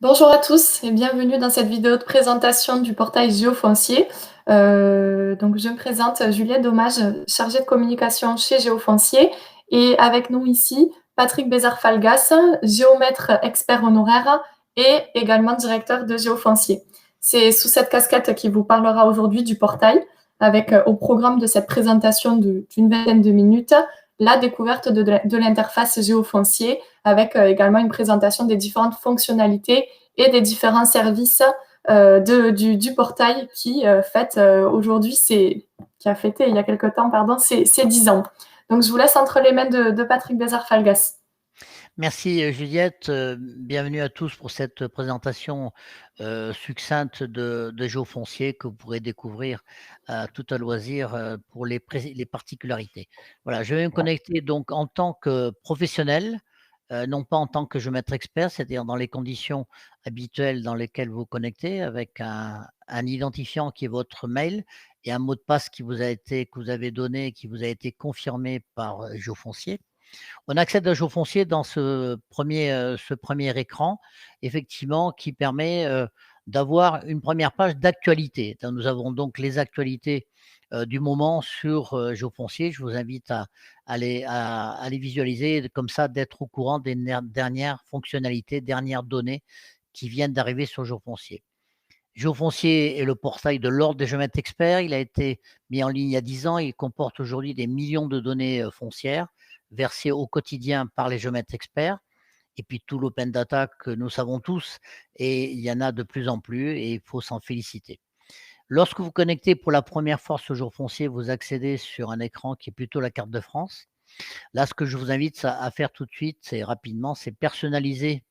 Bonjour à tous et bienvenue dans cette vidéo de présentation du portail Géofoncier. Donc je me présente Juliette Dommage, chargée de communication chez Géofoncier et avec nous ici Patrick Bézard-Falgas, géomètre expert honoraire et également directeur de Géofoncier. C'est sous cette casquette qui vous parlera aujourd'hui du portail avec au programme de cette présentation d'une vingtaine de minutes la découverte de l'interface Géofoncier avec également une présentation des différentes fonctionnalités et des différents services du portail qui fête aujourd'hui, qui a fêté il y a quelque temps, pardon, ses 10 ans. Donc je vous laisse entre les mains de Patrick Bézard-Falgas. Merci Juliette, bienvenue à tous pour cette présentation succincte de Géofoncier que vous pourrez découvrir tout à loisir pour les particularités. Voilà, je vais me connecter donc en tant que professionnel, non pas en tant que géomètre expert, c'est-à-dire dans les conditions habituelles dans lesquelles vous vous connectez avec un identifiant qui est votre mail et un mot de passe que vous avez donné, qui vous a été confirmé par Géofoncier. On accède à Géofoncier dans ce premier écran, effectivement, qui permet d'avoir une première page d'actualité. Nous avons donc les actualités du moment sur Géofoncier. Je vous invite à les visualiser, comme ça, d'être au courant des dernières fonctionnalités, dernières données qui viennent d'arriver sur Géofoncier. Géofoncier est le portail de l'Ordre des géomètres experts. Il a été mis en ligne il y a 10 ans. Il comporte aujourd'hui des millions de données foncières versées au quotidien par les géomètres experts. Et puis tout l'open data que nous savons tous, et il y en a de plus en plus, et il faut s'en féliciter. Lorsque vous connectez pour la première fois sur Géofoncier, vous accédez sur un écran qui est plutôt la carte de France. Là, ce que je vous invite à faire tout de suite, c'est rapidement, c'est personnaliser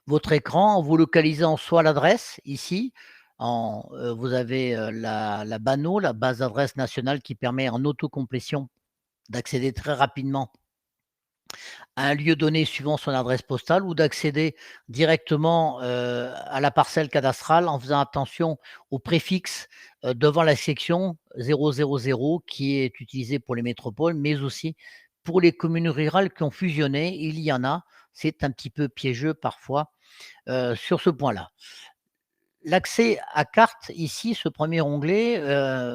votre écran en vous localisant soit l'adresse ici, vous avez la BANO, la base d'adresse nationale, qui permet en autocomplétion d'accéder très rapidement à un lieu donné suivant son adresse postale, ou d'accéder directement à la parcelle cadastrale en faisant attention au préfixe devant la section 000 qui est utilisé pour les métropoles, mais aussi pour les communes rurales qui ont fusionné. Il y en a, c'est un petit peu piégeux parfois sur ce point-là. L'accès à carte, ici, ce premier onglet,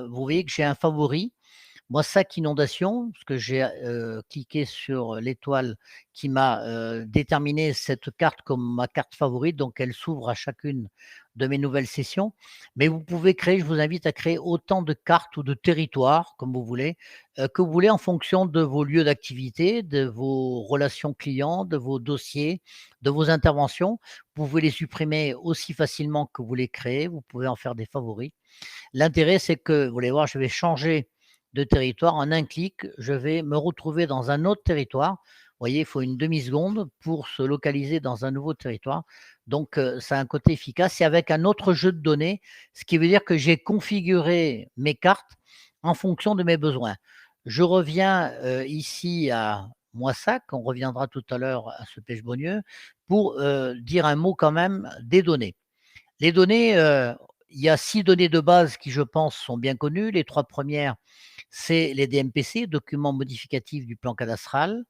vous voyez que j'ai un favori. Moi, Sac Inondation, parce que j'ai cliqué sur l'étoile qui m'a déterminé cette carte comme ma carte favorite, donc elle s'ouvre à chacune de mes nouvelles sessions. Mais vous pouvez créer, je vous invite à créer autant de cartes ou de territoires, comme vous voulez, que vous voulez en fonction de vos lieux d'activité, de vos relations clients, de vos dossiers, de vos interventions. Vous pouvez les supprimer aussi facilement que vous les créez, vous pouvez en faire des favoris. L'intérêt, c'est que, vous allez voir, je vais changer de territoire. En un clic, je vais me retrouver dans un autre territoire. Vous voyez, il faut une demi-seconde pour se localiser dans un nouveau territoire. Donc, ça a un côté efficace et avec un autre jeu de données, ce qui veut dire que j'ai configuré mes cartes en fonction de mes besoins. Je reviens ici à Moissac, on reviendra tout à l'heure à ce Pêche-Beaunieu, pour dire un mot quand même des données. Les données, il y a 6 données de base qui, je pense, sont bien connues. Les 3 premières, c'est les DMPC, documents modificatifs du plan cadastral,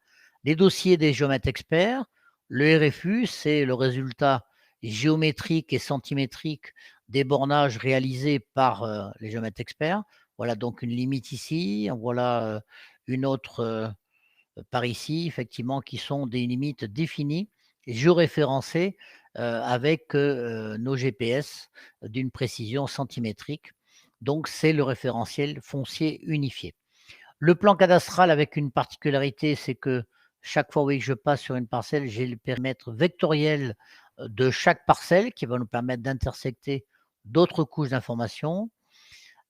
les dossiers des géomètres experts, le RFU, c'est le résultat géométrique et centimétrique des bornages réalisés par les géomètres experts. Voilà donc une limite ici, voilà une autre par ici, effectivement, qui sont des limites définies, géoréférencées avec nos GPS d'une précision centimétrique. Donc, c'est le référentiel foncier unifié. Le plan cadastral avec une particularité, c'est que chaque fois que je passe sur une parcelle, j'ai le périmètre vectoriel de chaque parcelle qui va nous permettre d'intersecter d'autres couches d'informations.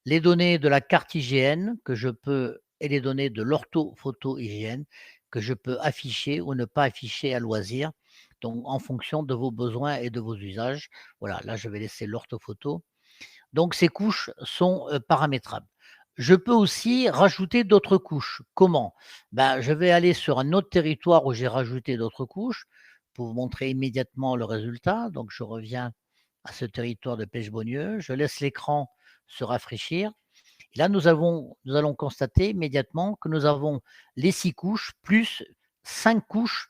Les données de la carte IGN que je peux et les données de l'orthophoto IGN que je peux afficher ou ne pas afficher à loisir, donc en fonction de vos besoins et de vos usages. Voilà, là je vais laisser l'orthophoto. Donc ces couches sont paramétrables. Je peux aussi rajouter d'autres couches. Comment? Ben, je vais aller sur un autre territoire où j'ai rajouté d'autres couches pour vous montrer immédiatement le résultat. Donc je reviens à ce territoire de Pêche-Beaunieu. Je laisse l'écran se rafraîchir. Et là, nous allons constater immédiatement que nous avons les 6 couches plus 5 couches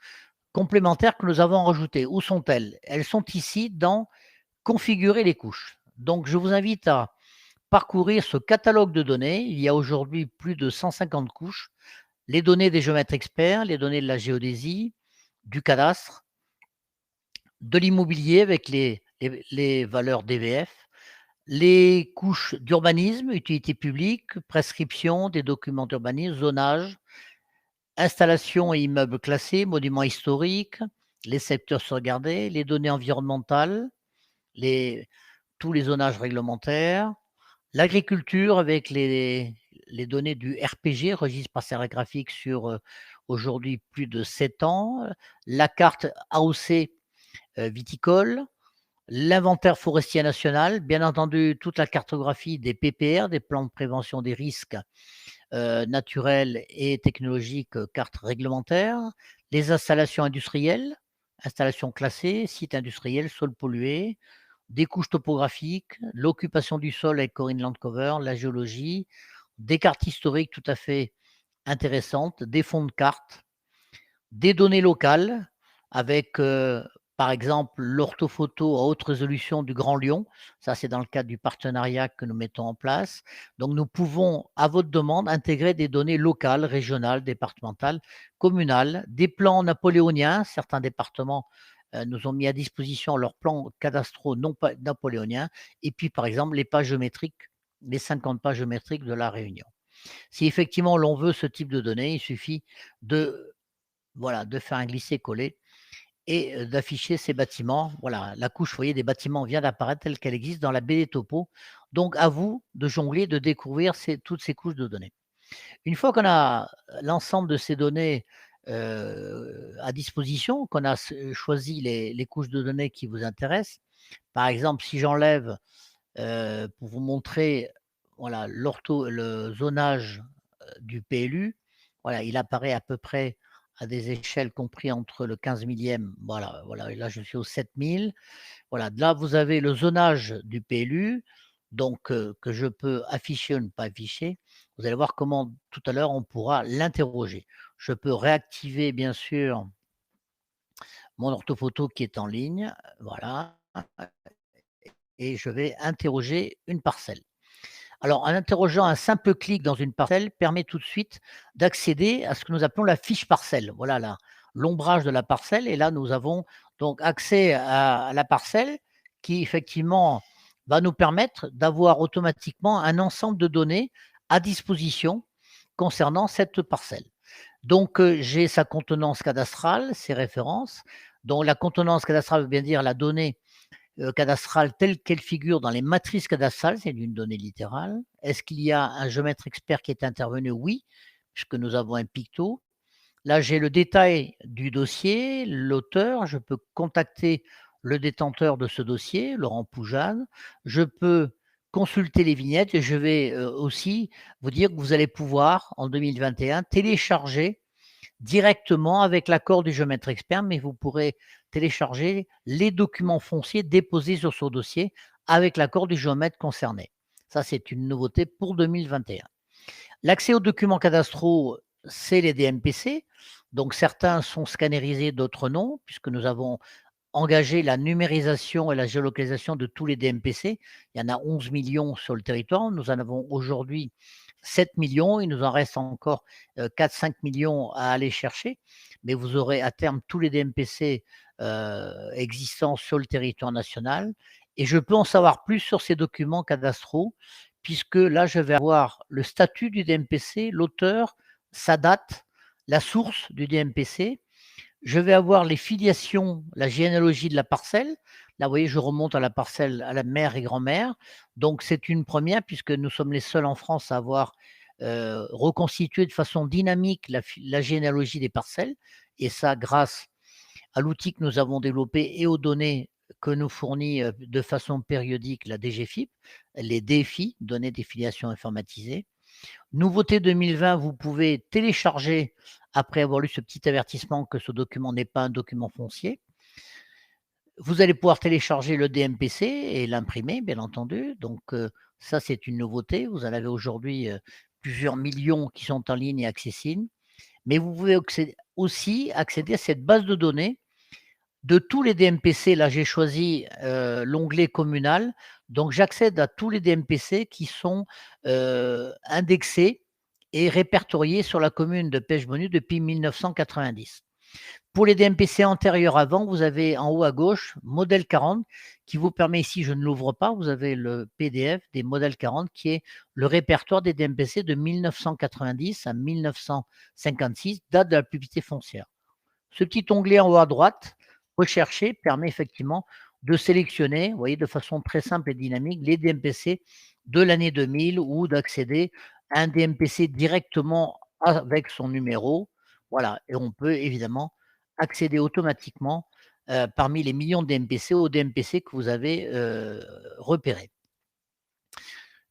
complémentaires que nous avons rajoutées. Où sont-elles? Elles sont ici dans configurer les couches. Donc, je vous invite à parcourir ce catalogue de données. Il y a aujourd'hui plus de 150 couches. Les données des géomètres experts, les données de la géodésie, du cadastre, de l'immobilier avec les valeurs DVF, les couches d'urbanisme, utilité publique, prescription des documents d'urbanisme, zonage, installation et immeubles classés, monuments historiques, les secteurs sauvegardés, les données environnementales, tous les zonages réglementaires, l'agriculture avec les données du RPG, registre parcellaire graphique sur aujourd'hui plus de 7 ans, la carte AOC viticole, l'inventaire forestier national, bien entendu toute la cartographie des PPR, des plans de prévention des risques naturels et technologiques, carte réglementaire, les installations industrielles, installations classées, sites industriels, sols pollués, des couches topographiques, l'occupation du sol avec Corinne Landcover, la géologie, des cartes historiques tout à fait intéressantes, des fonds de cartes, des données locales avec, par exemple, l'orthophoto à haute résolution du Grand Lyon. Ça, c'est dans le cadre du partenariat que nous mettons en place. Donc, nous pouvons, à votre demande, intégrer des données locales, régionales, départementales, communales, des plans napoléoniens. Certains départements nous ont mis à disposition leurs plans cadastraux non pas napoléoniens. Et puis, par exemple, les pages géométriques, les 50 pages géométriques de la Réunion. Si effectivement l'on veut ce type de données, il suffit de voilà, de faire un glisser-coller et d'afficher ces bâtiments. Voilà, la couche, vous voyez, des bâtiments vient d'apparaître telle qu'elle existe dans la BD Topo. Donc, à vous de jongler, de découvrir toutes ces couches de données. Une fois qu'on a l'ensemble de ces données à disposition, qu'on a choisi les couches de données qui vous intéressent, par exemple, si j'enlève, pour vous montrer, voilà, le zonage du PLU, voilà, il apparaît à peu près à des échelles compris entre le 15 millième, voilà, voilà, et là je suis au 7000. Voilà, là vous avez le zonage du PLU, donc que je peux afficher ou ne pas afficher. Vous allez voir comment tout à l'heure on pourra l'interroger. Je peux réactiver bien sûr mon orthophoto qui est en ligne, voilà, et je vais interroger une parcelle. Alors, en interrogeant un simple clic dans une parcelle permet tout de suite d'accéder à ce que nous appelons la fiche parcelle. Voilà l'ombrage de la parcelle. Et là, nous avons donc accès à la parcelle qui, effectivement, va nous permettre d'avoir automatiquement un ensemble de données à disposition concernant cette parcelle. Donc, j'ai sa contenance cadastrale, ses références. Donc, la contenance cadastrale veut bien dire la donnée cadastrale telle qu'elle figure dans les matrices cadastrales, c'est une donnée littérale. Est-ce qu'il y a un géomètre expert qui est intervenu? Oui, puisque nous avons un picto. Là, j'ai le détail du dossier, l'auteur, je peux contacter le détenteur de ce dossier, Laurent Poujade. Je peux consulter les vignettes et je vais aussi vous dire que vous allez pouvoir, en 2021, télécharger directement avec l'accord du géomètre expert, mais vous pourrez télécharger les documents fonciers déposés sur ce dossier avec l'accord du géomètre concerné. Ça, c'est une nouveauté pour 2021. L'accès aux documents cadastraux, c'est les DMPC. Donc, certains sont scannerisés, d'autres non, puisque nous avons engagé la numérisation et la géolocalisation de tous les DMPC. Il y en a 11 millions sur le territoire. Nous en avons aujourd'hui 7 millions. Il nous en reste encore 4-5 millions à aller chercher. Mais vous aurez à terme tous les DMPC existants sur le territoire national. Et je peux en savoir plus sur ces documents cadastraux, puisque là, je vais avoir le statut du DMPC, l'auteur, sa date, la source du DMPC. Je vais avoir les filiations, la généalogie de la parcelle. Là, vous voyez, je remonte à la parcelle, à la mère et grand-mère. Donc, c'est une première puisque nous sommes les seuls en France à avoir reconstitué de façon dynamique la généalogie des parcelles. Et ça, grâce à l'outil que nous avons développé et aux données que nous fournit de façon périodique la DGFiP, les DFI, données des filiations informatisées. Nouveauté 2020, vous pouvez télécharger, après avoir lu ce petit avertissement que ce document n'est pas un document foncier, vous allez pouvoir télécharger le DMPC et l'imprimer, bien entendu. Donc, ça, c'est une nouveauté. Vous en avez aujourd'hui plusieurs millions qui sont en ligne et accessibles. Mais vous pouvez aussi accéder à cette base de données de tous les DMPC. Là, j'ai choisi l'onglet communal. Donc, j'accède à tous les DMPC qui sont indexés et répertoriés sur la commune de Pêche-Bonue depuis 1990. Pour les DMPC antérieurs avant, vous avez en haut à gauche modèle 40 qui vous permet ici, je ne l'ouvre pas, vous avez le PDF des modèles 40 qui est le répertoire des DMPC de 1990 à 1956, date de la publicité foncière. Ce petit onglet en haut à droite, rechercher, permet effectivement de sélectionner, vous voyez, de façon très simple et dynamique, les DMPC de l'année 2000 ou d'accéder à un DMPC directement avec son numéro. Voilà, et on peut évidemment accéder automatiquement parmi les millions de DMPC aux DMPC que vous avez repérés.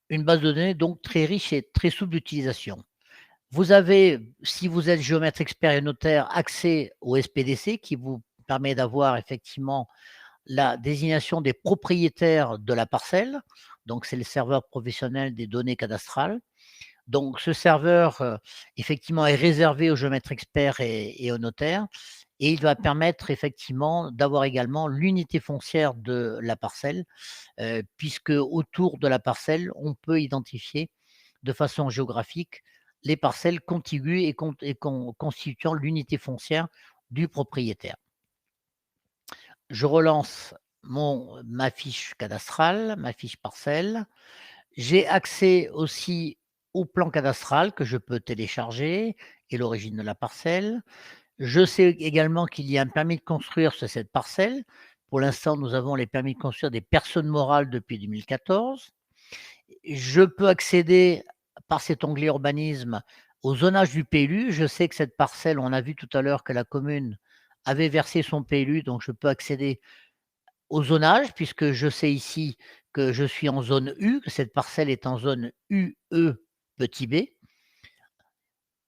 Une base de données donc très riche et très souple d'utilisation. Vous avez, si vous êtes géomètre expert et notaire, accès au SPDC qui vous permet d'avoir effectivement la désignation des propriétaires de la parcelle. Donc, c'est le serveur professionnel des données cadastrales. Donc, ce serveur, effectivement, est réservé aux géomètres experts et aux notaires. Et il va permettre effectivement d'avoir également l'unité foncière de la parcelle, puisque autour de la parcelle, on peut identifier de façon géographique les parcelles contiguës et constituant l'unité foncière du propriétaire. Je relance ma fiche cadastrale, ma fiche parcelle. J'ai accès aussi au plan cadastral que je peux télécharger et l'origine de la parcelle. Je sais également qu'il y a un permis de construire sur cette parcelle. Pour l'instant, nous avons les permis de construire des personnes morales depuis 2014. Je peux accéder par cet onglet urbanisme au zonage du PLU. Je sais que cette parcelle, on a vu tout à l'heure que la commune avait versé son PLU, donc je peux accéder au zonage puisque je sais ici que je suis en zone U, que cette parcelle est en zone UE petit b.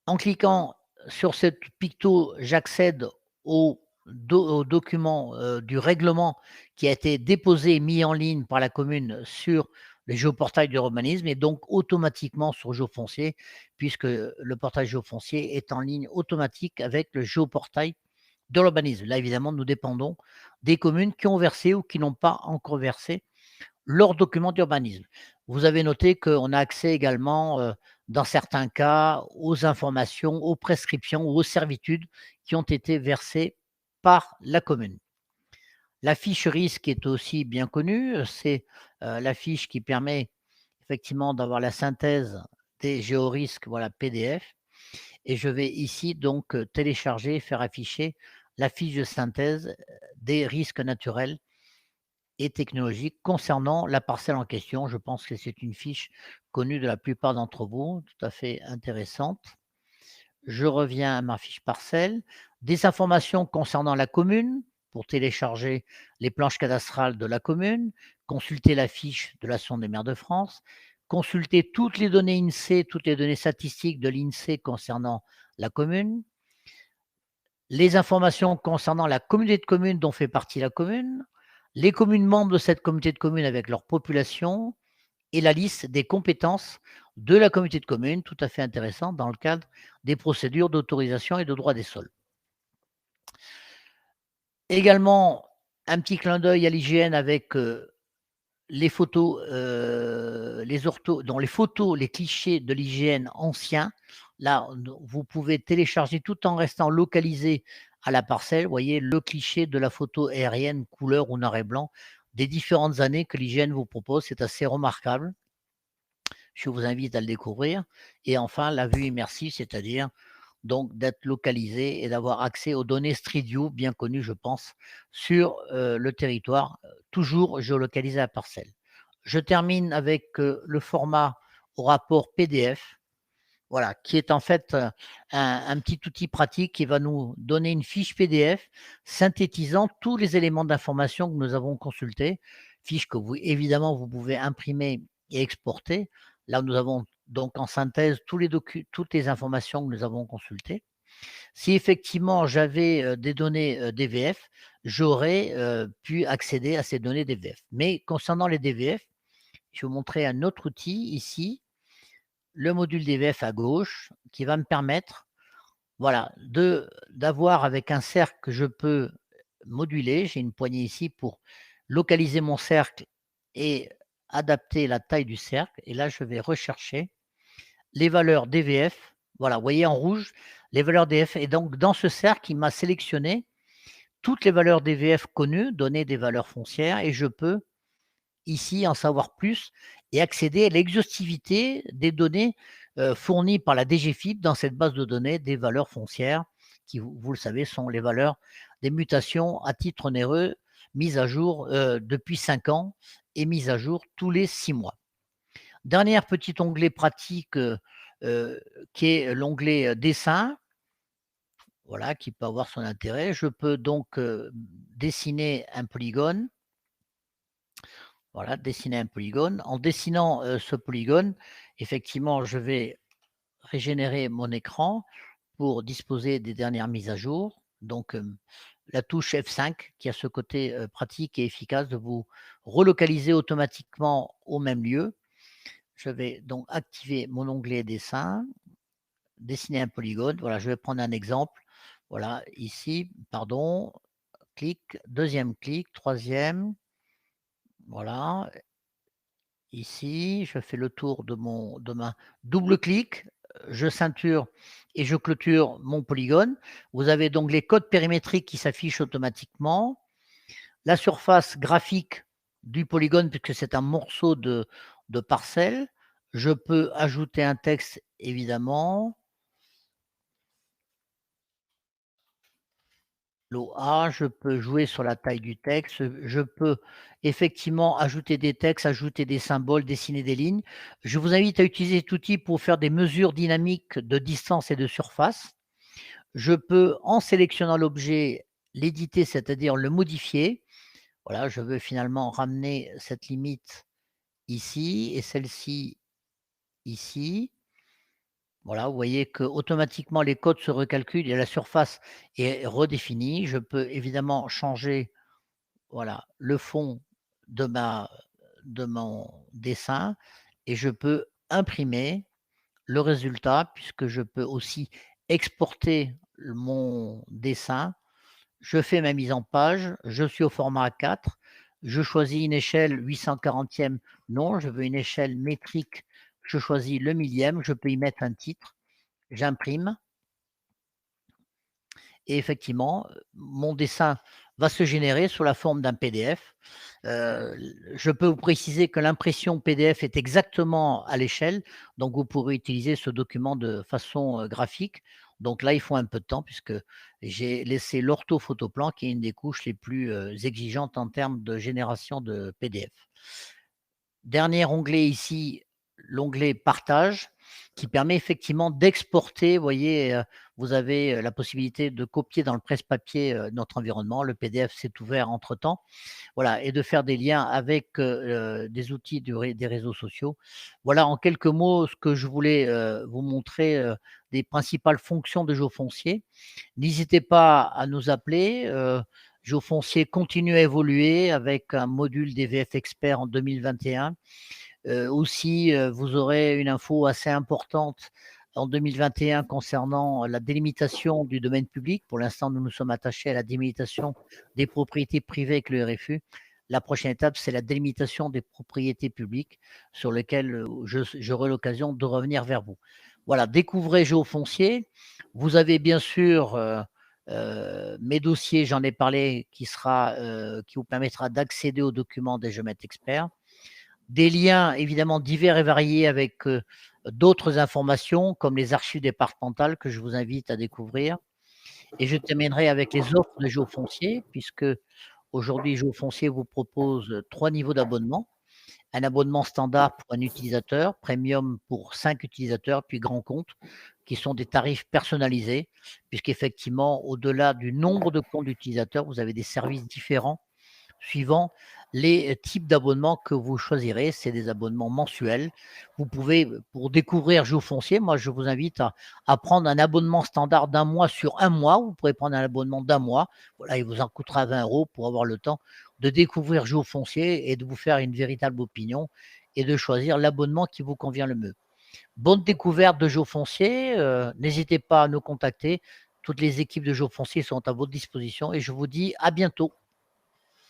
En cliquant sur cette picto, j'accède au document du règlement qui a été déposé et mis en ligne par la commune sur le géoportail du urbanisme et donc automatiquement sur Géofoncier, puisque le portail Géofoncier est en ligne automatique avec le géoportail de l'urbanisme. Là, évidemment, nous dépendons des communes qui ont versé ou qui n'ont pas encore versé leur document d'urbanisme. Vous avez noté qu'on a accès également, dans certains cas, aux informations, aux prescriptions ou aux servitudes qui ont été versées par la commune. La fiche risque est aussi bien connue, c'est la fiche qui permet effectivement d'avoir la synthèse des géorisques, voilà, PDF. Et je vais ici donc télécharger, faire afficher la fiche de synthèse des risques naturels et technologiques concernant la parcelle en question. Je pense que c'est une fiche connue de la plupart d'entre vous, tout à fait intéressante. Je reviens à ma fiche parcelle. Des informations concernant la commune pour télécharger les planches cadastrales de la commune, consulter la fiche de la Sonde des maires de France, consulter toutes les données INSEE, toutes les données statistiques de l'INSEE concernant la commune, les informations concernant la communauté de communes dont fait partie la commune, les communes membres de cette communauté de communes avec leur population et la liste des compétences de la communauté de communes, tout à fait intéressant dans le cadre des procédures d'autorisation et de droit des sols. Également, un petit clin d'œil à l'hygiène avec les photos, les clichés de l'hygiène anciens. Là, vous pouvez télécharger tout en restant localisé à la parcelle. Vous voyez le cliché de la photo aérienne couleur ou noir et blanc des différentes années que l'hygiène vous propose. C'est assez remarquable. Je vous invite à le découvrir. Et enfin, la vue immersive, c'est-à-dire donc d'être localisé et d'avoir accès aux données Street View, bien connues, je pense, sur le territoire, toujours géolocalisé à la parcelle. Je termine avec le format au rapport PDF, voilà, qui est en fait un petit outil pratique qui va nous donner une fiche PDF synthétisant tous les éléments d'information que nous avons consultés, fiche que vous, évidemment, vous pouvez imprimer et exporter. Là, nous avons donc en synthèse toutes les informations que nous avons consultées. Si effectivement j'avais des données DVF, j'aurais pu accéder à ces données DVF. Mais concernant les DVF, je vais vous montrer un autre outil ici, le module DVF à gauche, qui va me permettre voilà, d'avoir avec un cercle que je peux moduler. J'ai une poignée ici pour localiser mon cercle et adapter la taille du cercle. Et là, je vais rechercher les valeurs DVF. Voilà, vous voyez en rouge les valeurs DVF. Et donc, dans ce cercle, il m'a sélectionné toutes les valeurs DVF connues, donner des valeurs foncières, et je peux ici en savoir plus et accéder à l'exhaustivité des données fournies par la DGFiP dans cette base de données des valeurs foncières qui, vous le savez, sont les valeurs des mutations à titre onéreux mises à jour depuis 5 ans et mises à jour tous les 6 mois. Dernier petit onglet pratique qui est l'onglet dessin, voilà, qui peut avoir son intérêt. Je peux donc dessiner un polygone. Voilà, dessiner un polygone. En dessinant ce polygone, effectivement, je vais régénérer mon écran pour disposer des dernières mises à jour. Donc, la touche F5 qui a ce côté pratique et efficace de vous relocaliser automatiquement au même lieu. Je vais donc activer mon onglet dessin, dessiner un polygone. Voilà, je vais prendre un exemple. Voilà, ici, pardon, clic, deuxième clic, troisième. Voilà, ici, je fais le tour de ma double-clic, je ceinture et je clôture mon polygone. Vous avez donc les codes périmétriques qui s'affichent automatiquement, la surface graphique du polygone puisque c'est un morceau de parcelle. Je peux ajouter un texte évidemment. l'OA, je peux jouer sur la taille du texte, je peux effectivement ajouter des textes, ajouter des symboles, dessiner des lignes. Je vous invite à utiliser cet outil pour faire des mesures dynamiques de distance et de surface. Je peux, en sélectionnant l'objet, l'éditer, c'est-à-dire le modifier. Voilà, je veux finalement ramener cette limite ici et celle-ci ici. Voilà, vous voyez qu'automatiquement les codes se recalculent et la surface est redéfinie. Je peux évidemment changer, voilà, le fond de mon dessin et je peux imprimer le résultat puisque je peux aussi exporter mon dessin. Je fais ma mise en page, je suis au format A4, je choisis une échelle 840e, non, je veux une échelle métrique, je choisis le millième, je peux y mettre un titre, j'imprime et effectivement, mon dessin va se générer sous la forme d'un PDF. Je peux vous préciser que l'impression PDF est exactement à l'échelle, donc vous pourrez utiliser ce document de façon graphique. Donc là, il faut un peu de temps puisque j'ai laissé l'orthophotoplan qui est une des couches les plus exigeantes en termes de génération de PDF. Dernier onglet ici, l'onglet partage qui permet effectivement d'exporter. Vous voyez, vous avez la possibilité de copier dans le presse-papier notre environnement. Le PDF s'est ouvert entre-temps. Voilà, et de faire des liens avec des outils des réseaux sociaux. Voilà en quelques mots ce que je voulais vous montrer des principales fonctions de GeoFoncier. N'hésitez pas à nous appeler. GeoFoncier continue à évoluer avec un module DVF Expert en 2021. Aussi, vous aurez une info assez importante en 2021 concernant la délimitation du domaine public. Pour l'instant, nous nous sommes attachés à la délimitation des propriétés privées avec le RFU. La prochaine étape, c'est la délimitation des propriétés publiques sur lesquelles j'aurai l'occasion de revenir vers vous. Voilà, découvrez GeoFoncier. Vous avez bien sûr mes dossiers, j'en ai parlé, qui vous permettra d'accéder aux documents des géomètres experts. Des liens évidemment divers et variés avec d'autres informations comme les archives départementales que je vous invite à découvrir. Et je terminerai avec les offres de GeoFoncier puisque aujourd'hui GeoFoncier vous propose 3 niveaux d'abonnement. Un abonnement standard pour un utilisateur, premium pour 5 utilisateurs, puis grand compte, qui sont des tarifs personnalisés, puisqu'effectivement, au-delà du nombre de comptes d'utilisateurs, vous avez des services différents suivant les types d'abonnements que vous choisirez. C'est des abonnements mensuels. Vous pouvez, pour découvrir GeoFoncier, moi je vous invite à prendre un abonnement standard d'un mois sur un mois. Vous pourrez prendre un abonnement d'un mois. Voilà, il vous en coûtera 20 € pour avoir le temps de découvrir GeoFoncier et de vous faire une véritable opinion et de choisir l'abonnement qui vous convient le mieux. Bonne découverte de GeoFoncier, n'hésitez pas à nous contacter. Toutes les équipes de GeoFoncier sont à votre disposition et je vous dis à bientôt.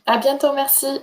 À bientôt, merci.